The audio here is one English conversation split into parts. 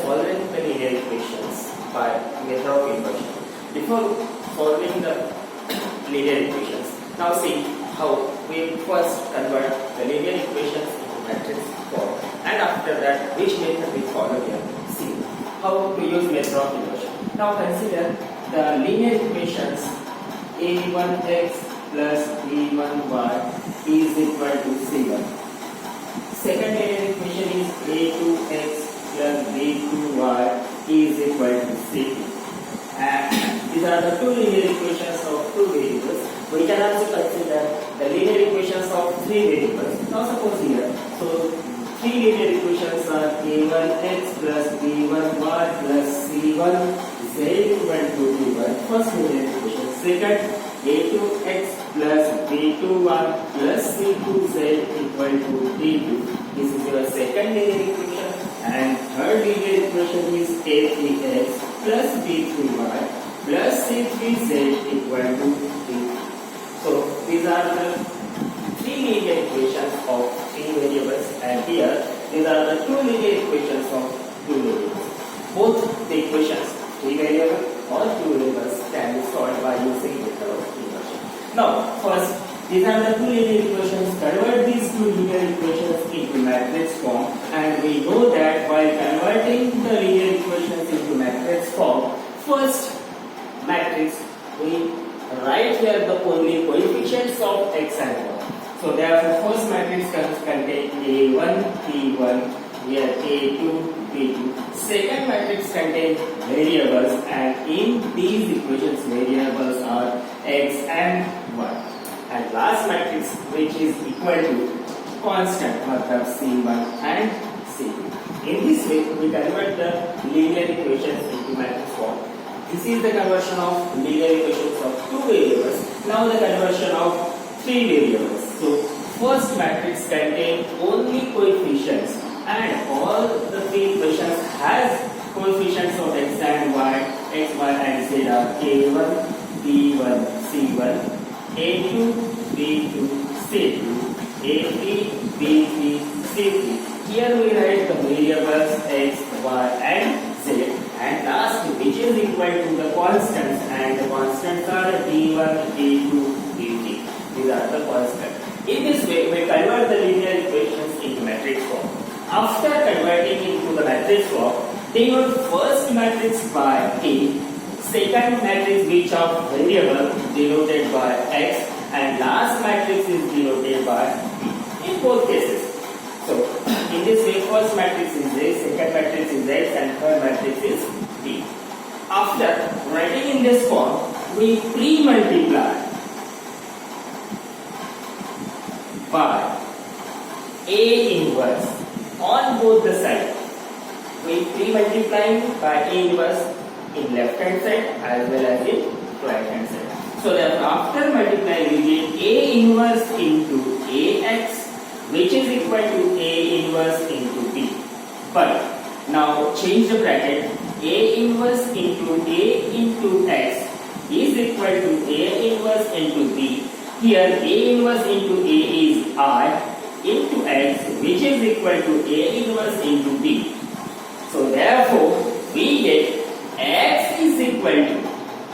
solving the linear equations by method of inversion. Before solving the linear equations, now see how we first convert the linear equations into matrix form, and after that which method we follow here. See how to use method of inversion. Now consider the linear equations a1x plus b1y is equal to c1. Second linear equation is a2x plus b2y is equal to c2. And these are the two linear equations of two variables. We can also consider the linear equations of three variables. Now suppose here, so three linear equations are a1x plus b1y plus c1 z equal to d1. First linear equation. Second, a2x plus b2y plus c2z equal to d2. This is your second linear equation. And third linear equation is a3x plus b3y plus c3z equal to d2. So these are the three linear equations of three variables, and here these are the two linear equations of two variables. Both the equations, three variables or two variables, can be solved by using method of inversion. Now, first, these are the two linear equations. Convert these two linear equations into matrix form, and we know that while converting the linear equations into matrix form, first matrix we write here the only coefficients of x and y. So therefore, first matrix contains a1, p1, here a2, p2. Second matrix contains variables, and in these equations variables are x and y. And last matrix, which is equal to constant, matlab c1 and c2. In this way, we convert the linear equations into matrix form. This is the conversion of linear equations of two variables. Now the conversion of three variables. So first matrix contains only coefficients, and all the three equations has coefficients of x and y, x, y and z are a1, b1, c1, a2, b2, c2, a3, b3, c3. Here we write the variables x, y and z, and last which is equal to the constants, and the constants are d1, d2, d3. These are the constants. In this way, we convert the linear equations into matrix form. After converting into the matrix form, denote first matrix by A, second matrix which of variable denoted by x, and last matrix is denoted by B in both cases. So, in this way, first matrix is A, second matrix is X, and third matrix is B. After writing in this form, we pre-multiply by A inverse on both the sides. We pre-multiplying by A inverse in left hand side as well as in right hand side. So therefore, after multiplying, we get A inverse into AX, which is equal to A inverse into B. But now change the bracket. A inverse into A into X is equal to A inverse into B. Here A inverse into A is I into X, which is equal to A inverse into B. So therefore, we get X is equal to,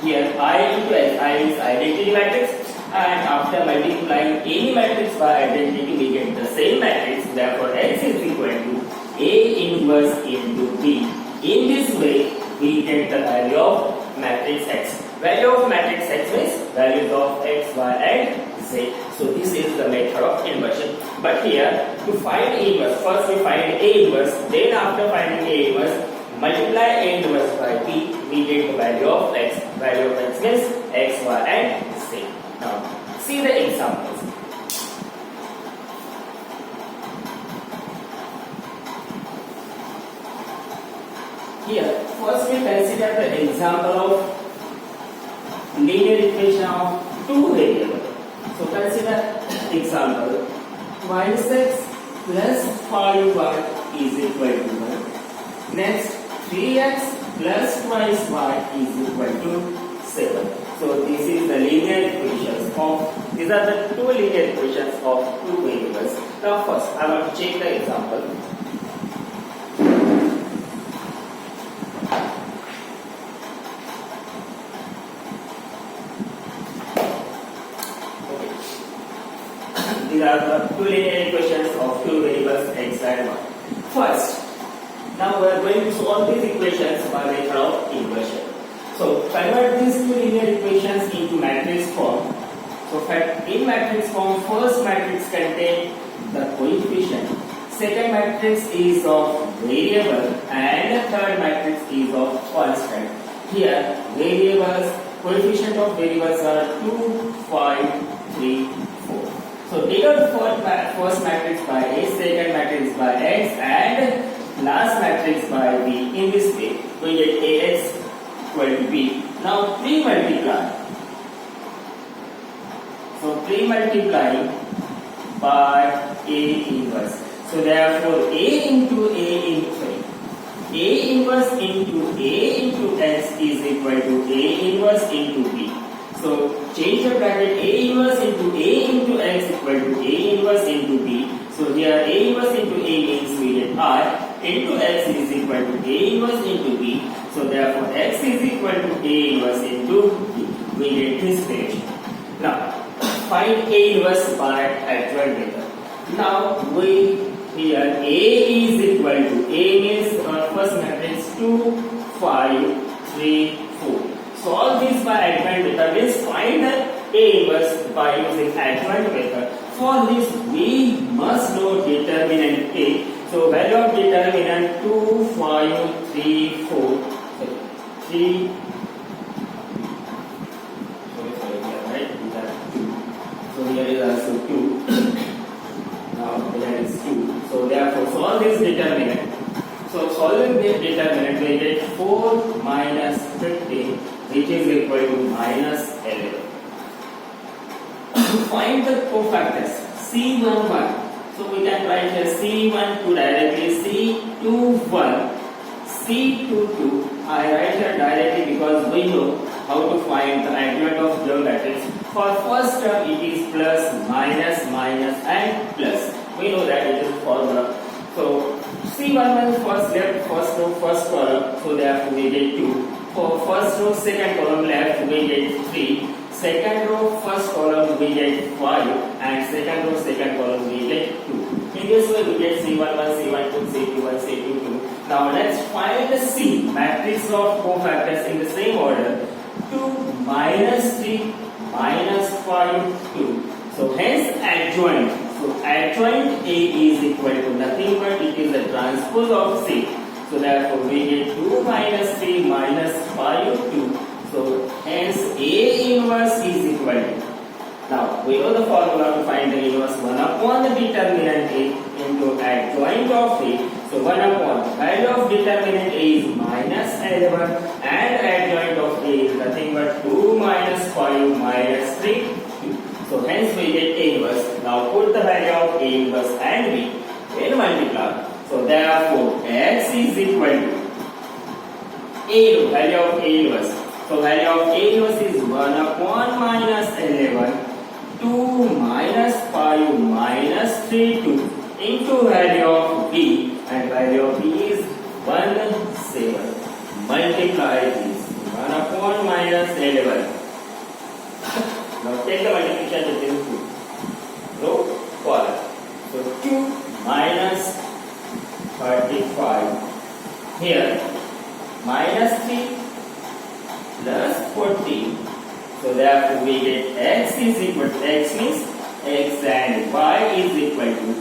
here I into X, I is identity matrix, and after multiplying any matrix by identity, we get the same matrix. Therefore, X is equal to A inverse into B. In this way, we get the value of matrix X. Value of matrix X means values of X, Y and Z. So this is the method of inversion. But here, to find A inverse, first we find A inverse, then after finding A inverse, multiply A inverse by B, we get the value of X. Value of X means X, Y and Z. Now, see the examples. Here, first we consider the example of linear equation of two variables. So consider example, minus x plus 5y is equal to 1. Next, 3x plus twice y is equal to 7. So this is the linear equations of, these are the two linear equations of two variables. Now first, I want to check the example. are the two linear equations of two variables x and y. First, now we are going to solve these equations by method of inversion. So convert these two linear equations into matrix form. So in matrix form, first matrix contains the coefficient, second matrix is of variable, and the third matrix is of constant. Here variables, coefficient of variables are 2, 5, 3, 4. So denote first matrix by A, second matrix by X, and last matrix by B. In this way, we get AX equal to B. Now pre-multiply. So pre-multiplying by A inverse. So therefore A inverse into A into X is equal to A inverse into B. So change the bracket, A inverse into A into X equal to A inverse into B. So here A inverse into A means we get R into X is equal to A inverse into B. So therefore X is equal to A inverse into B. We get this relation. Now find A inverse by adjoint method. Now we here A is equal to A means first matrix 2, 5, 3, 4. Solve this by adjoint method means find the A inverse by using adjoint method. For this we must know determinant A. So value of determinant 2, 5, 3, 4. Sorry, 3. So here is also 2. Now here is 2. So therefore solve this determinant. So solving this determinant we get 4 minus 15 which is equal to minus 11. Find the cofactors C11. So we can write here C12 directly, C21, C22. I write here directly because we know how to find the adjoint of the matrix. For first term it is plus, minus, minus and plus. We know that it is formula. So C11 first left, first row, first column. So therefore we get 2. For first row, second column left we get 3. Second row, first column we get 5. And second row, second column we get 2. In this way we get C11, C12, C21, C22. Now let's find the C matrix of cofactors in the same order. 2, minus 3, minus 5, 2. So hence adjoint. So adjoint A is equal to nothing but it is a transpose of C. So therefore we get 2 minus 3 minus 5, 2. So hence A inverse is equal to. Now we know the formula to find the inverse 1 upon the determinant A into adjoint of A. So 1 upon value of determinant A is minus 11 and adjoint of A is nothing but 2 minus 5 minus 3, 2. So hence we get A inverse. Now put the value of A inverse and B then multiply. So therefore X is equal to A value of A inverse. So value of A inverse is 1 upon minus 11, 2 minus 5 minus 3, 2 into value of B, and value of B is 1, 7. Multiply this 1 upon minus 11. Now take the multiplication between 2. Row, column. So 2 minus 35. Here minus 3 plus 14. So therefore we get X is equal to X means X and Y is equal to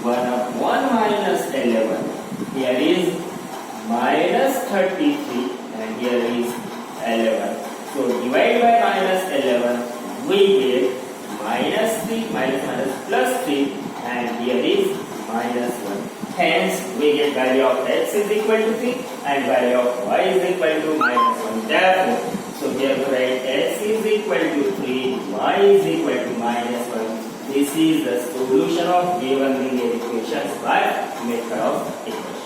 1 upon minus 11. Here is minus 33 and here is 11. So divide by minus 11 we get minus 3 minus plus 3 and here is minus 1. Hence we get value of X is equal to 3 and value of Y is equal to minus 1. Therefore, so here we write X is equal to 3, Y is equal to minus 1. This is the solution of given linear equations by method of equation.